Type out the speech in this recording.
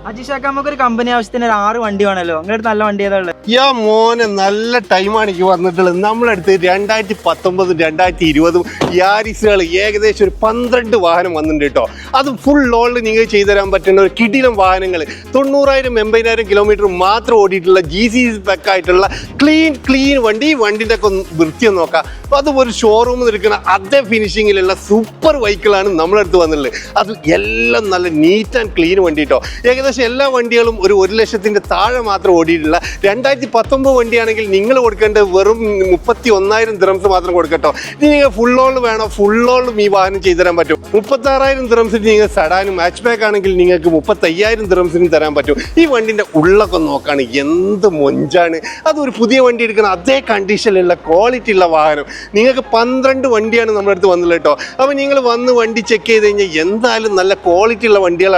അജിഷാക്ക് നമുക്കൊരു കമ്പനി ആവശ്യത്തിന് ഒരു 6 വണ്ടി വേണമല്ലോ. നിങ്ങളുടെ നല്ല വണ്ടി ഏതാ ഉള്ളത്? മോനെ നല്ല ടൈമാണ് എനിക്ക് വന്നിട്ടുള്ളത്. നമ്മളടുത്ത് 2019 2020 യാരിസുകൾ ഏകദേശം ഒരു 12 വാഹനം വന്നിട്ടുണ്ട് കേട്ടോ. അത് ഫുൾ ലോണിൽ നിങ്ങൾ ചെയ്തു തരാൻ പറ്റുന്ന ഒരു കിടിലം വാഹനങ്ങൾ 90,000 80,000 കിലോമീറ്റർ മാത്രം ഓടിയിട്ടുള്ള GC സ്പെക്ക് ആയിട്ടുള്ള ക്ലീൻ വണ്ടി. ഈ വണ്ടിൻ്റെ ഒക്കെ ഒന്ന് വൃത്തിയൊന്ന് നോക്കാം. അതും ഒരു ഷോറൂമിൽ നിൽക്കുന്ന അതേ ഫിനിഷിങ്ങിലുള്ള സൂപ്പർ വെഹിക്കിളാണ് നമ്മളടുത്ത് വന്നിട്ടുള്ളത്. അത് എല്ലാം നല്ല നീറ്റ് ആൻഡ് ക്ലീൻ വണ്ടി കേട്ടോ. ഏകദേശം എല്ലാ വണ്ടികളും ഒരു 1 ലക്ഷത്തിൻ്റെ താഴെ മാത്രം ഓടിയിട്ടില്ല. 2019 വണ്ടിയാണെങ്കിൽ നിങ്ങൾ കൊടുക്കേണ്ടത് വെറും 31,000 ദിറംസ് മാത്രം കൊടുക്കട്ടോ. ഇനി നിങ്ങൾ ഫുൾ ലോൺ വേണോ, ഫുൾ ലോണും ഈ വാഹനം ചെയ്തു തരാൻ പറ്റും. 36,000 ദിറംസിന് നിങ്ങൾ സഡാനും ഹാച്ച് ബാക്ക് ആണെങ്കിൽ നിങ്ങൾക്ക് 35,000 ദിറംസിനും തരാൻ പറ്റും. ഈ വണ്ടിൻ്റെ ഉള്ളൊക്കെ നോക്കാണ് എന്ത് മൊഞ്ചാണ്. അതൊരു പുതിയ വണ്ടി എടുക്കുന്ന അതേ കണ്ടീഷനിലുള്ള ക്വാളിറ്റി ഉള്ള വാഹനം. നിങ്ങൾക്ക് 12 വണ്ടിയാണ് നമ്മുടെ അടുത്ത് വന്നുള്ളത് കേട്ടോ. അപ്പോൾ നിങ്ങൾ വന്ന് വണ്ടി ചെക്ക് ചെയ്ത് കഴിഞ്ഞാൽ എന്തായാലും നല്ല ക്വാളിറ്റി ഉള്ള വണ്ടികളാണ്